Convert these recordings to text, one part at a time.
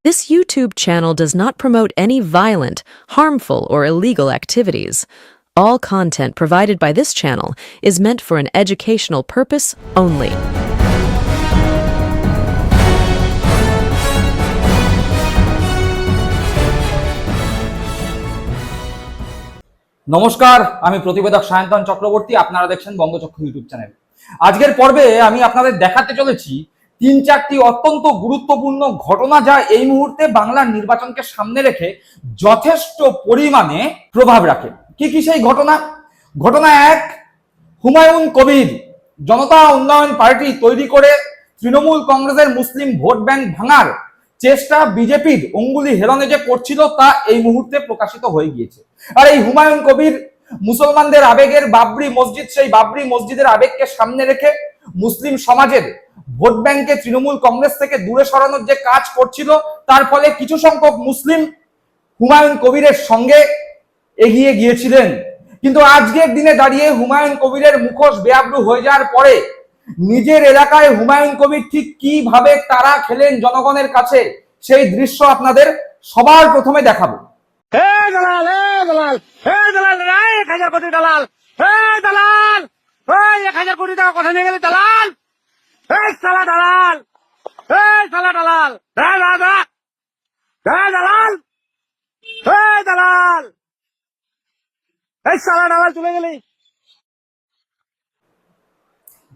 This YouTube channel does not promote any violent, harmful, or illegal activities. All content provided by this channel is meant for an educational purpose only. নমস্কার, আমি প্রতিবেদক সায়ন্তন চক্রবর্তী। আপনারা দেখছেন বঙ্গচক্র YouTube channel. আজকের পর্বে আমি আপনাদের দেখাতে চলেছি 3-4টি অত্যন্ত গুরুত্বপূর্ণ ঘটনা, যা এই মুহূর্তে বাংলার নির্বাচনকে সামনে রেখে যথেষ্ট পরিমাণে প্রভাব রাখে। কি কি সেই ঘটনা? ঘটনা 1, হুমায়ুন কবির জনতা উন্নয়ন পার্টি তৈরি করে তৃণমূল কংগ্রেসের মুসলিম ভোট ব্যাংক ভাঙার চেষ্টা বিজেপির অঙ্গুলি হেলনে যে করছিল, তা এই মুহূর্তে প্রকাশিত হয়ে গিয়েছে। আর এই হুমায়ুন কবির মুসলমানদের আবেগের বাবরি মসজিদ, সেই বাবরি মসজিদের আবেগকে সামনে রেখে মুসলিম সমাজের ভোট ব্যাংকে তৃণমূল কংগ্রেস থেকে দূরে সরানোর যে কাজ করছিল, তার ফলে কিছু সংখ্যক মুসলিম হুমায়ুন কবিরের সঙ্গে এগিয়ে গিয়েছিলেন। কিন্তু আজকের দিনে দাঁড়িয়ে হুমায়ুন কবিরের মুখোশ বেআব্রু হয়ে যাওয়ার পরে নিজের এলাকায় হুমায়ুন কবির ঠিক কিভাবে তারা খেলেন জনগণের কাছে, সেই দৃশ্য আপনাদের সবার প্রথমে দেখাবো। দালাল, দালাল, দালাল, 1000 কোটি দালাল, দালাল, 1000 কোটি টাকা কথা নিয়ে গেলে দালাল, সালা দালাল, সালা দালাল, দালাল, দালাল, সালা দালাল চলে গেলি।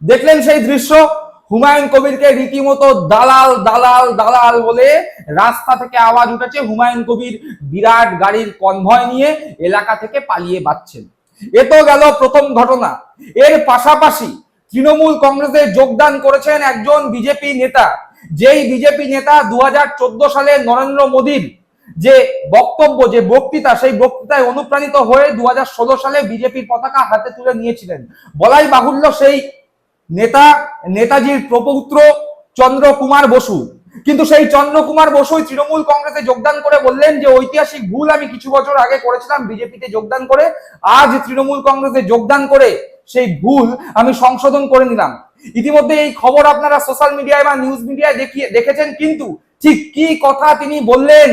দেখলেন সেই দৃশ্য, হুমায়ুন কবিরকে রীতিমতো দালাল দালাল দালাল বলে রাস্তা থেকে আওয়াজ উঠেছে। হুমায়ুন কবির বিরাট গাড়ির কনভয় নিয়ে এলাকা থেকে পালিয়ে বাঁচছেন। এ তো গেল প্রথম ঘটনা। এর পাশাপাশি তৃণমূল কংগ্রেসে যোগদান করেছেন একজন বিজেপি নেতা, যেই বিজেপি নেতা 2014 সালে নরেন্দ্র মোদীর যে বক্তব্য, যে বক্তৃতা, সেই বক্তৃতায় অনুপ্রাণিত হয়ে 2016 সালে বিজেপির পতাকা হাতে তুলে নিয়েছিলেন। বলাই বাহুল্য, সেই নেতাজির প্রপৌত্র চন্দ্রকুমার বসু। কিন্তু সেই চন্দ্রকুমার বসুই তৃণমূল কংগ্রেসে যোগদান করে বললেন যে ঐতিহাসিক ভুল আমি কিছু বছর আগে করেছিলাম বিজেপিতে যোগদান করে, আজ তৃণমূল কংগ্রেসে যোগদান করে সেই ভুল আমি সংশোধন করে নিলাম। ইতিমধ্যে এই খবর আপনারা সোশ্যাল মিডিয়ায় বা নিউজ মিডিয়ায় দেখেছেন। কিন্তু ঠিক কি কথা তিনি বললেন,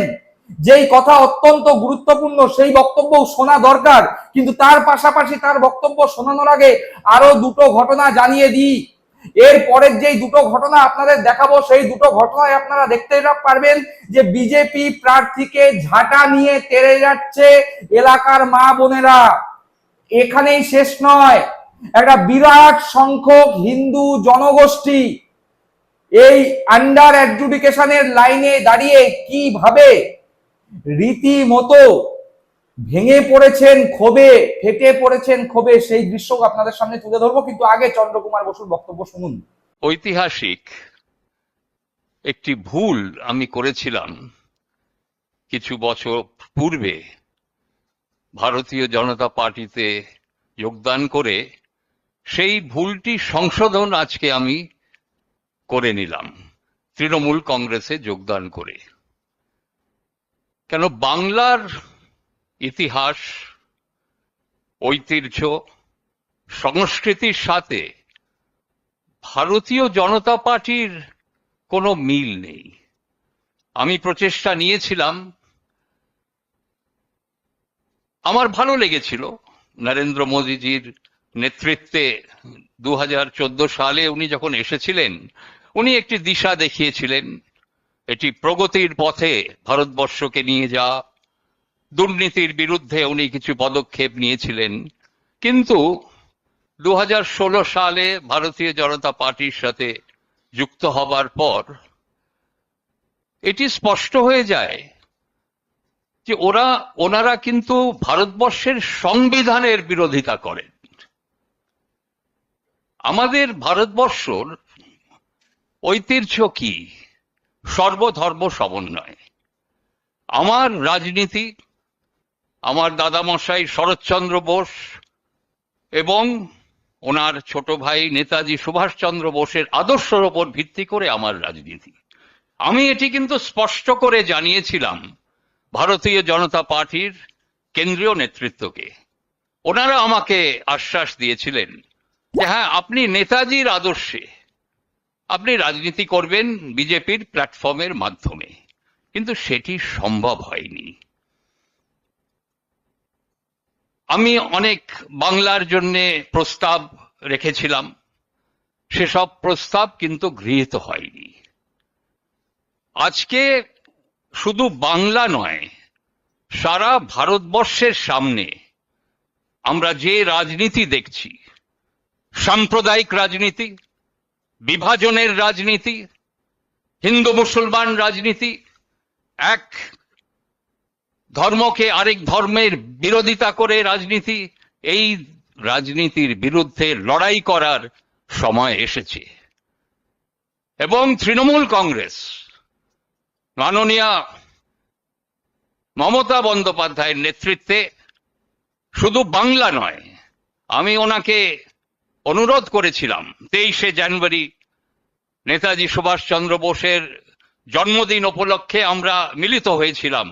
যেই কথা অত্যন্ত গুরুত্বপূর্ণ, সেই বক্তব্য শোনা দরকার। কিন্তু তার পাশাপাশি তার বক্তব্য শোনানোর আগে আরো দুটো ঘটনা জানিয়ে দিই। এর পরের যেই দুটো ঘটনা আপনাদের দেখাবো, সেই দুটো ঘটনায় আপনারা দেখতে পারবেন যে বিজেপি প্রার্থীকে ঝাঁটা নিয়ে তেড়ে যাচ্ছে এলাকার মা বোনেরা। এখানেই শেষ নয়, একটা বিরাট সংখ্যক হিন্দু জনগোষ্ঠী এই আন্ডার অ্যাডজুডিকেশনের লাইনে দাঁড়িয়ে কিভাবে রীতিমতো ভেঙে পড়েছেন ক্ষোভে, ফেটে পড়েছেন ক্ষোভে, সেই দৃশ্য আপনাদের সামনে তুলে ধরবো। কিন্তু আগে চন্দ্রকুমার বসুর বক্তব্য শুনুন। ঐতিহাসিক একটি ভুল আমি করেছিলাম কিছু বছর পূর্বে ভারতীয় জনতা পার্টিতে যোগদান করে। সেই ভুলটি সংশোধন আজকে আমি করে নিলাম তৃণমূল কংগ্রেসে যোগদান করে। কেন, বাংলার ইতিহাস, ঐতিহ্য, সংস্কৃতির সাথে ভারতীয় জনতা পার্টির কোনো মিল নেই। আমি প্রচেষ্টা নিয়েছিলাম, আমার ভালো লেগেছিল নরেন্দ্র মোদীজির নেতৃত্বে 2014 সালে উনি যখন এসেছিলেন, উনি একটি দিশা দেখিয়েছিলেন, এটি প্রগতির পথে ভারতবর্ষকে নিয়ে যাওয়া। দুর্নীতির বিরুদ্ধে উনি কিছু পদক্ষেপ নিয়েছিলেন। কিন্তু 2016 সালে ভারতীয় জনতা পার্টির সাথে যুক্ত হবার পর এটি স্পষ্ট হয়ে যায় যে ওনারা কিন্তু ভারতবর্ষের সংবিধানের বিরোধিতা করেন। আমাদের ভারতবর্ষর ঐতিহ্য কি? সর্বধর্ম সমন্বয়। আমার রাজনীতি, আমার দাদামশাই শরৎচন্দ্র বোস এবং ওনার ছোট ভাই নেতাজি সুভাষচন্দ্র বোসের আদর্শের ওপর ভিত্তি করে আমার রাজনীতি। আমি এটি কিন্তু স্পষ্ট করে জানিয়েছিলাম ভারতীয় জনতা পার্টির কেন্দ্রীয় নেতৃত্বকে। ওনারা আমাকে আশ্বাস দিয়েছিলেন যে হ্যাঁ, আপনি নেতাজির আদর্শে আপনি রাজনীতি করবেন বিজেপির প্ল্যাটফর্মের মাধ্যমে। কিন্তু সেটি সম্ভব হয়নি। আমি অনেক বাংলার জন্য প্রস্তাব রেখেছিলাম, সেসব প্রস্তাব কিন্তু গৃহীত হয়নি। আজকে শুধু বাংলা নয়, সারা ভারতবর্ষের সামনে আমরা যে রাজনীতি দেখছি, সাম্প্রদায়িক রাজনীতি, বিভাজনের রাজনীতি, হিন্দু মুসলমান রাজনীতি, এক ধর্মকে আরেক ধর্মের বিরোধিতা করে রাজনীতি, এই রাজনীতির বিরুদ্ধে লড়াই করার সময় এসেছে। এবং তৃণমূল কংগ্রেস মাননীয়া মমতা বন্দ্যোপাধ্যায়ের নেতৃত্বে শুধু বাংলা নয়, আমি ওনাকে অনুরোধ করেছিলাম 23শে জানুয়ারি নেতাজি সুভাষচন্দ্র বোসের জন্মদিন উপলক্ষে আমরা মিলিত হয়েছিলাম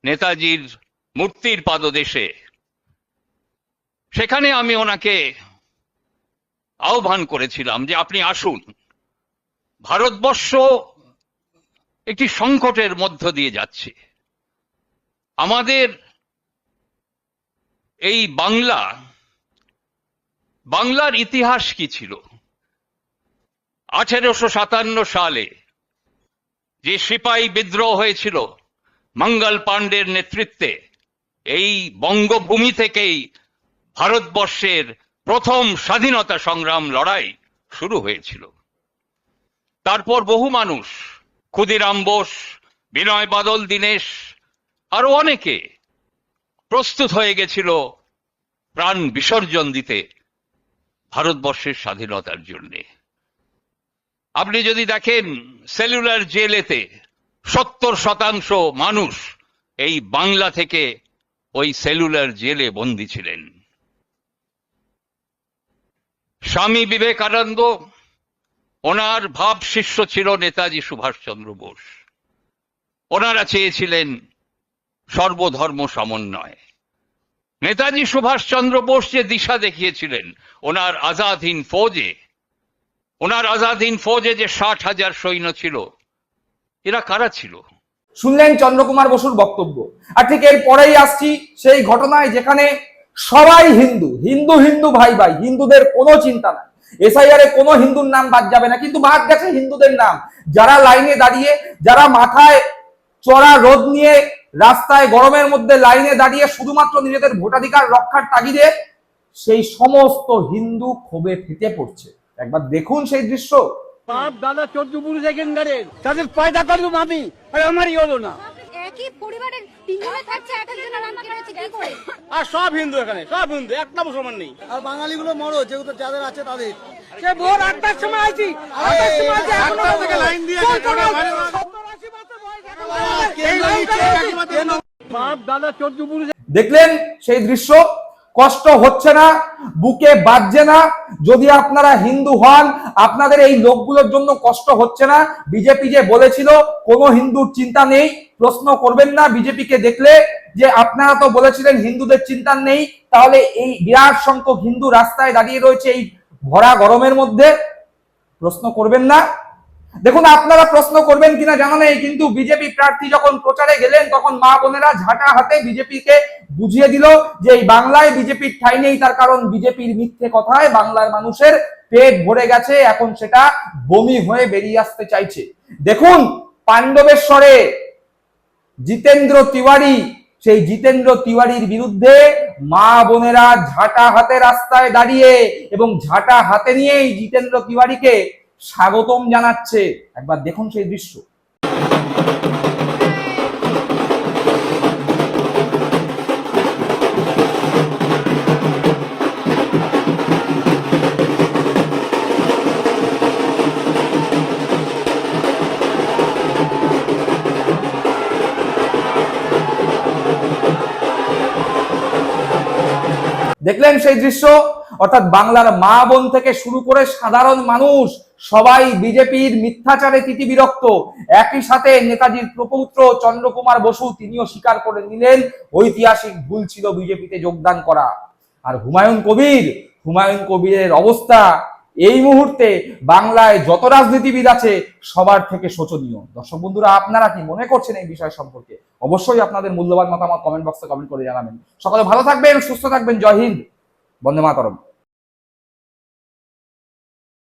নেতাজির মূর্তির পাদদেশে। সেখানে আমি ওনাকে আহ্বান করেছিলাম যে আপনি আসুন, ভারতবর্ষ একটি সংকটের মধ্য দিয়ে যাচ্ছে, আমাদের এই বাংলার ইতিহাস কি ছিল? 1857 সালে যে সিপাহী বিদ্রোহ হয়েছিল মঙ্গল পাণ্ডের নেতৃত্বে, এই বঙ্গভূমি থেকেই ভারতবর্ষের প্রথম স্বাধীনতা সংগ্রাম লড়াই শুরু হয়েছিল। তারপর বহু মানুষ, ক্ষুদিরাম বোস, বিনয় বাদল দীনেশ, আরো অনেকে প্রস্তুত হয়ে গেছিল প্রাণ বিসর্জন দিতে ভারতবর্ষের স্বাধীনতার জন্য। আপনি যদি দেখেন সেলুলার জেলেতে 70% মানুষ এই বাংলা থেকে ওই সেলুলার জেলে বন্দী ছিলেন। স্বামী বিবেকানন্দ, ওনার ভাব শিষ্য ছিল নেতাজি সুভাষচন্দ্র বোস। ওনারা চেয়েছিলেন সর্বধর্ম সমন্বয়। নেতাজি সুভাষচন্দ্র বোস যে দিশা দেখিয়েছিলেন ওনার আজাদ হিন্দ ফৌজে যে 60,000 সৈন্য ছিল, এরা কারা ছিল? শুনলেন চন্দ্রকুমার বসুর বক্তব্য। আর ঠিক এর পরেই আসছি সেই ঘটনায় যেখানে সবাই হিন্দু হিন্দু হিন্দু ভাই ভাই, হিন্দুদের কোনো চিন্তা নাই, এসআইআর এ কোনো হিন্দুর নাম বাদ যাবে না, কিন্তু বাদ গেছে হিন্দুদের নাম। যারা লাইনে দাঁড়িয়ে, যারা মাথায় চড়া রোদ নিয়ে রাস্তায় গরমের মধ্যে লাইনে দাঁড়িয়ে শুধুমাত্র নিজেদের ভোটাধিকার রক্ষার তাগিদে সেই সমস্ত হিন্দু ক্ষোভে ফেটে পড়ছে। একবার দেখুন সেই দৃশ্য। বাপ দাদা 14 পুরুষ এখানকারের, তাদের পয়দা করলাম আমি, আর আমারই হলো না। একই পরিবারের তিনজনে থাকছে, একজনের নাম কি হচ্ছে কি করে? আর সব হিন্দু এখানে, সব হিন্দু, একটা মুসলমান নেই। আর বাঙালি গুলো মরো, যেহেতু যাদের আছে তাদের। সে ভোর 8টার সময় আইছি, 8টার সময় আইছি, এখনো থেকে লাইন দিয়ে আছে। বাপ দাদা 14 পুরুষ। দেখলেন সেই দৃশ্য? কষ্ট হচ্ছে না, বুকে বাজছে না? যদি আপনারা হিন্দু হন, আপনাদের এই লোকগুলোর জন্য কষ্ট হচ্ছে না? বিজেপি যে বলেছিল কোনো হিন্দুর চিন্তা নেই, প্রশ্ন করবেন না বিজেপিকে দেখলে যে আপনারা তো বলেছিলেন হিন্দুদের চিন্তা নেই, তাহলে এই বিরাট সংখ্যক হিন্দু রাস্তায় দাঁড়িয়ে রয়েছে এই ভরা গরমের মধ্যে, প্রশ্ন করবেন না? দেখুন, আপনারা প্রশ্ন করবেন কিনা জানা নেই, কিন্তু বিজেপি প্রার্থী যখন প্রচারে গেলেন তখন মা বোনেরা ঝাঁটা হাতে বিজেপিকে বুঝিয়ে দিল যে এই বাংলায় বিজেপির ঠাঁই নেই, তার কারণ বিজেপির মিথ্যে কথায় বাংলার মানুষের পেট ভরে গেছে, এখন সেটা বমি হয়ে বেরিয়ে আসতে চাইছে। দেখুন পাণ্ডবেশ্বরে জিতেন্দ্র তিওয়ারি, সেই জিতেন্দ্র তিওয়ারির বিরুদ্ধে মা বোনেরা ঝাঁটা হাতে রাস্তায় দাঁড়িয়ে এবং ঝাঁটা হাতে নিয়েই জিতেন্দ্র তিওয়ারিকে স্বাগতম জানাচ্ছে। একবার দেখুন সেই দৃশ্য। দেখলেন সেই দৃশ্য? অর্থাৎ বাংলার মা বোন থেকে শুরু করে সাধারণ মানুষ সবাই বিজেপির মিথ্যাচারে তিতিবিরক্ত। একই সাথে নেতাজির প্রপৌত্র চন্দ্রকুমার বসু তিনিও স্বীকার করে নিলেন ঐতিহাসিক ভুল ছিল বিজেপিতে যোগদান করা। আর হুমায়ুন কবিরের অবস্থা এই মুহূর্তে বাংলায় যত রাজনীতিবিদ আছে সবার থেকে শোচনীয়। দর্শক বন্ধুরা, আপনারা কি মনে করছেন এই বিষয় সম্পর্কে? অবশ্যই আপনাদের মূল্যবান মতামত কমেন্ট বক্সে কমেন্ট করে জানাবেন। সকলে ভালো থাকবেন, সুস্থ থাকবেন। জয় হিন্দ, বন্দে মাতরম।